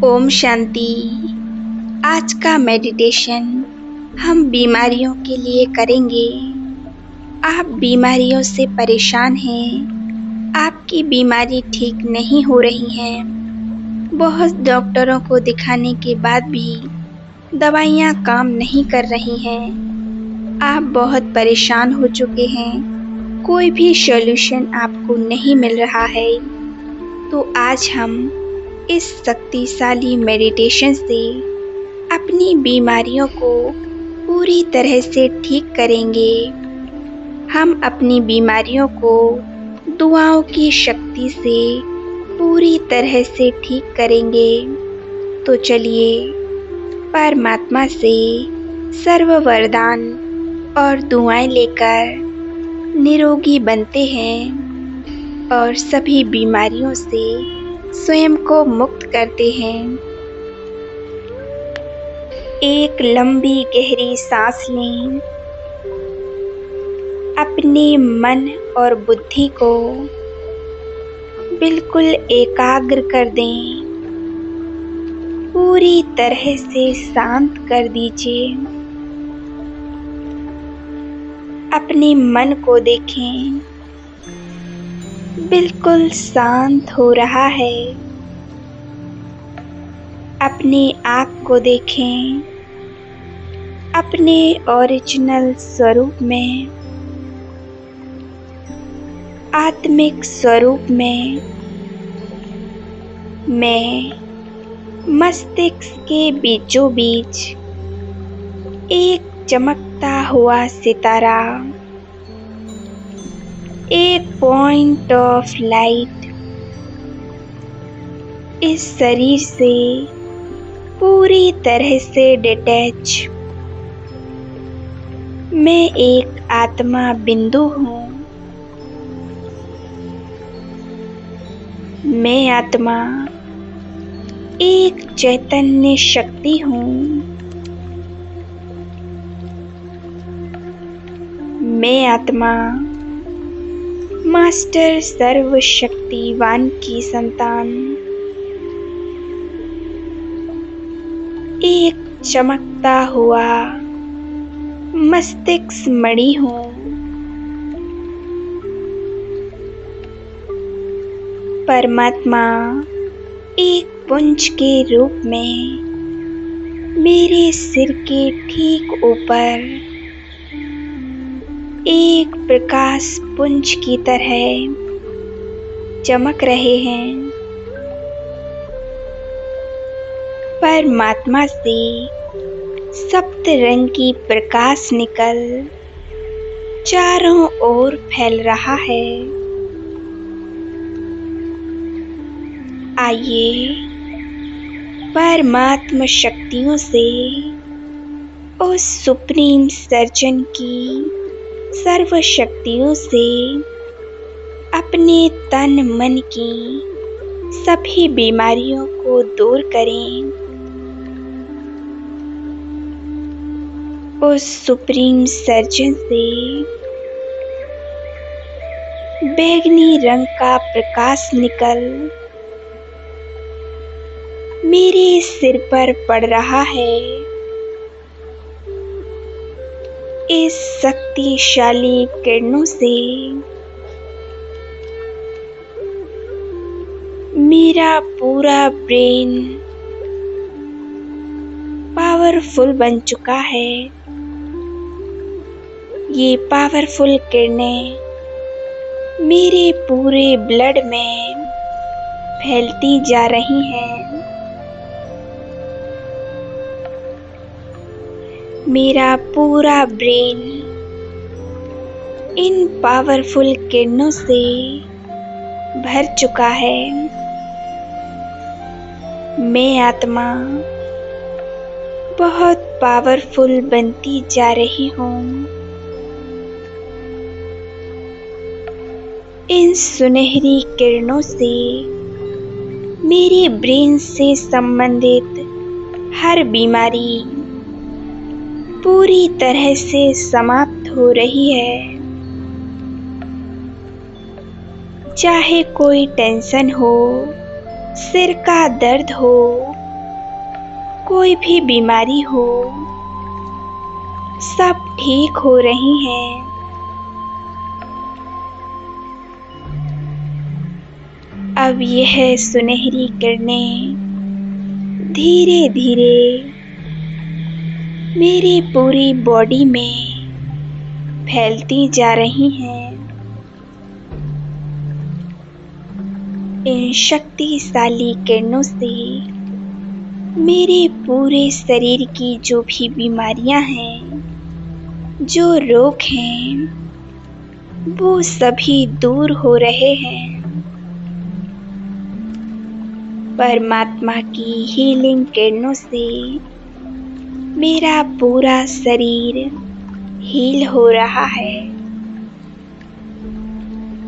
ओम शांति। आज का मेडिटेशन हम बीमारियों के लिए करेंगे। आप बीमारियों से परेशान हैं, आपकी बीमारी ठीक नहीं हो रही है। बहुत डॉक्टरों को दिखाने के बाद भी दवाइयाँ काम नहीं कर रही हैं। आप बहुत परेशान हो चुके हैं, कोई भी सॉल्यूशन आपको नहीं मिल रहा है। तो आज हम इस शक्तिशाली मेडिटेशन से अपनी बीमारियों को पूरी तरह से ठीक करेंगे। हम अपनी बीमारियों को दुआओं की शक्ति से पूरी तरह से ठीक करेंगे। तो चलिए परमात्मा से सर्व वरदान और दुआएं लेकर निरोगी बनते हैं और सभी बीमारियों से स्वयं को मुक्त करते हैं। एक लंबी गहरी सांस लें। अपने मन और बुद्धि को बिल्कुल एकाग्र कर दें। पूरी तरह से शांत कर दीजिए। अपने मन को देखें, बिल्कुल शांत हो रहा है। अपने आप को देखें, अपने ओरिजिनल स्वरूप में, आत्मिक स्वरूप में। मैं मस्तिष्क के बीचों बीच एक चमकता हुआ सितारा, एक पॉइंट ऑफ लाइट इस शरीर से पूरी तरह से डिटैच। मैं एक आत्मा बिंदु हूँ। मैं आत्मा एक चैतन्य शक्ति हूँ। मैं आत्मा मास्टर सर्वशक्तिवान की संतान, एक चमकता हुआ मस्तिष्क मणि हूँ। परमात्मा एक पुंज के रूप में मेरे सिर के ठीक ऊपर एक प्रकाश पुंज की तरह चमक रहे हैं। परमात्मा से सप्त रंगी प्रकाश निकल चारों ओर फैल रहा है। आइए परमात्मा शक्तियों से उस सुप्रीम सर्जन की सर्व शक्तियों से अपने तन मन की सभी बीमारियों को दूर करें। उस सुप्रीम सर्जन से बैंगनी रंग का प्रकाश निकल मेरे सिर पर पड़ रहा है। इस शक्तिशाली किरणों से मेरा पूरा ब्रेन पावरफुल बन चुका है। ये पावरफुल किरणें मेरे पूरे ब्लड में फैलती जा रही हैं। मेरा पूरा ब्रेन इन पावरफुल किरणों से भर चुका है। मैं आत्मा बहुत पावरफुल बनती जा रही हूँ। इन सुनहरी किरणों से मेरे ब्रेन से संबंधित हर बीमारी पूरी तरह से समाप्त हो रही है। चाहे कोई टेंशन हो, सिर का दर्द हो, कोई भी बीमारी हो, सब ठीक हो रही हैं। अब यह सुनहरी किरणें धीरे धीरे मेरी पूरी बॉडी में फैलती जा रही हैं। इन शक्तिशाली किरणों से मेरे पूरे शरीर की जो भी बीमारियां हैं, जो रोग हैं, वो सभी दूर हो रहे हैं। परमात्मा की हीलिंग किरणों से मेरा पूरा शरीर हील हो रहा है।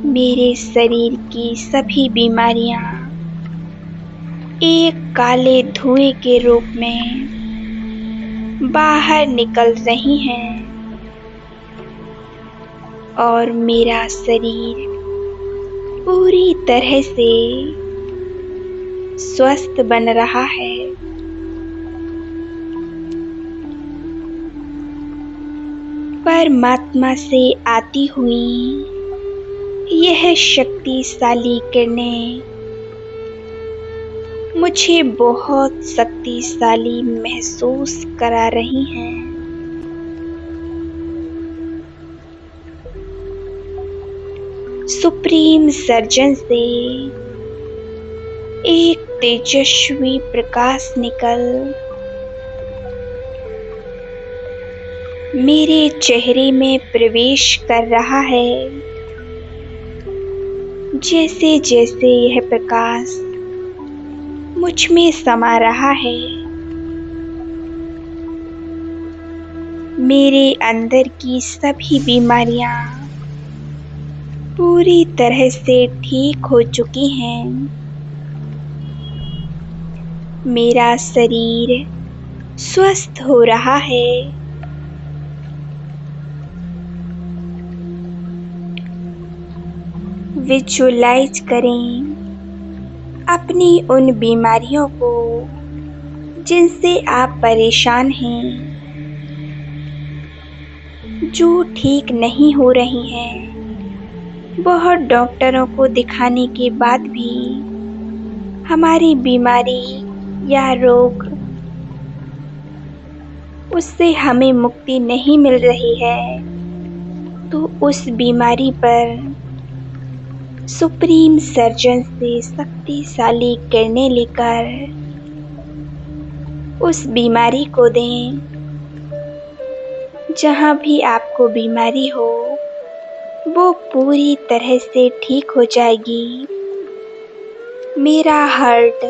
मेरे शरीर की सभी बीमारियां एक काले धुएं के रूप में बाहर निकल रही हैं और मेरा शरीर पूरी तरह से स्वस्थ बन रहा है। परमात्मा से आती हुई यह शक्तिशाली किरणें मुझे बहुत शक्तिशाली महसूस करा रही हैं। सुप्रीम सर्जन से एक तेजस्वी प्रकाश निकल मेरे चेहरे में प्रवेश कर रहा है। जैसे जैसे यह प्रकाश मुझ में समा रहा है, मेरे अंदर की सभी बीमारियां पूरी तरह से ठीक हो चुकी हैं। मेरा शरीर स्वस्थ हो रहा है। विजुअलाइज करें अपनी उन बीमारियों को जिनसे आप परेशान हैं, जो ठीक नहीं हो रही हैं। बहुत डॉक्टरों को दिखाने के बाद भी हमारी बीमारी या रोग, उससे हमें मुक्ति नहीं मिल रही है, तो उस बीमारी पर सुप्रीम सर्जन से शक्तिशाली किरणें लेकर उस बीमारी को दें। जहाँ भी आपको बीमारी हो, वो पूरी तरह से ठीक हो जाएगी। मेरा हार्ट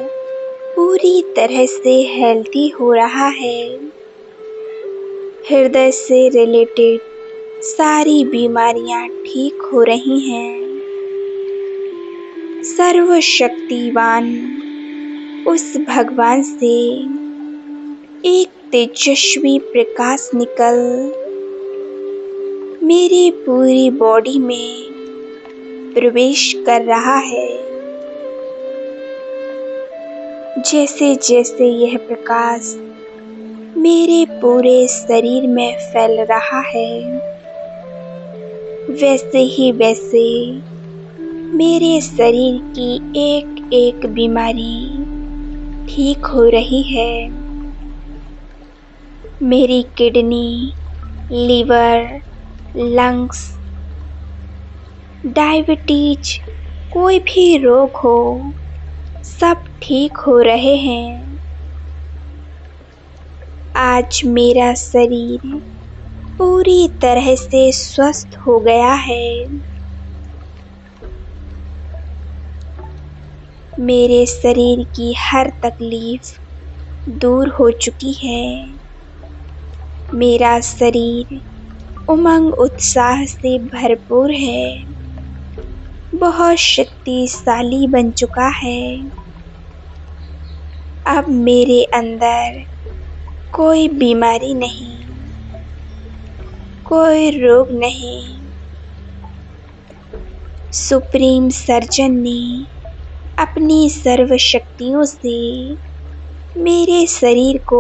पूरी तरह से हेल्दी हो रहा है। हृदय से रिलेटेड सारी बीमारियां ठीक हो रही हैं। सर्वशक्तिवान उस भगवान से एक तेजस्वी प्रकाश निकल मेरी पूरी बॉडी में प्रवेश कर रहा है। जैसे जैसे यह प्रकाश मेरे पूरे शरीर में फैल रहा है, वैसे ही वैसे मेरे शरीर की एक एक बीमारी ठीक हो रही है। मेरी किडनी, लीवर, लंग्स, डायबिटीज, कोई भी रोग हो, सब ठीक हो रहे हैं। आज मेरा शरीर पूरी तरह से स्वस्थ हो गया है। मेरे शरीर की हर तकलीफ दूर हो चुकी है। मेरा शरीर उमंग उत्साह से भरपूर है, बहुत शक्तिशाली बन चुका है। अब मेरे अंदर कोई बीमारी नहीं, कोई रोग नहीं। सुप्रीम सर्जन ने अपनी सर्व शक्तियों से मेरे शरीर को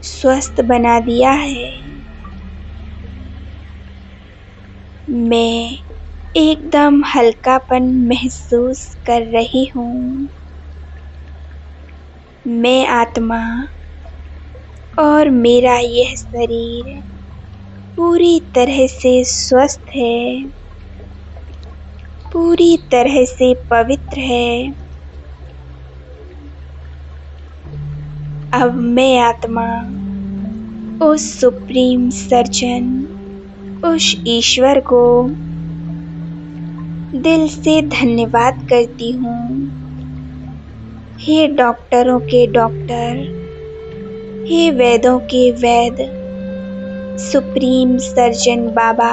स्वस्थ बना दिया है। मैं एकदम हल्कापन महसूस कर रही हूँ। मैं आत्मा और मेरा यह शरीर पूरी तरह से स्वस्थ है, पूरी तरह से पवित्र है। अब मैं आत्मा उस सुप्रीम सर्जन, उस ईश्वर को दिल से धन्यवाद करती हूँ। हे डॉक्टरों के डॉक्टर, हे वैदों के वैद, सुप्रीम सर्जन बाबा,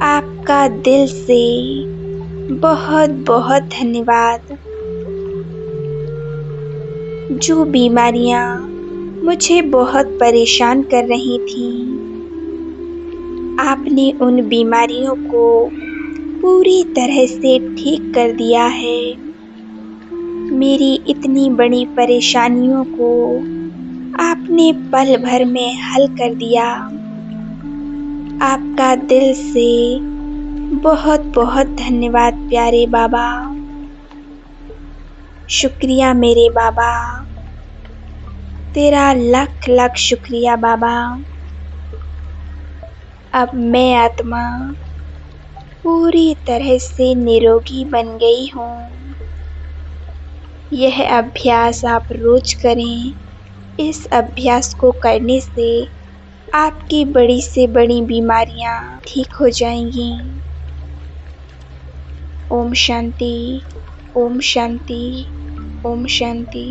आपका दिल से बहुत बहुत धन्यवाद। जो बीमारियां मुझे बहुत परेशान कर रही थीं, आपने उन बीमारियों को पूरी तरह से ठीक कर दिया है। मेरी इतनी बड़ी परेशानियों को आपने पल भर में हल कर दिया। आपका दिल से बहुत बहुत धन्यवाद प्यारे बाबा। शुक्रिया मेरे बाबा, तेरा लाख लाख शुक्रिया बाबा। अब मैं आत्मा पूरी तरह से निरोगी बन गई हूँ। यह अभ्यास आप रोज करें। इस अभ्यास को करने से आपकी बड़ी से बड़ी बीमारियां ठीक हो जाएंगी। ओम शांति, ओम शांति, ओम शांति।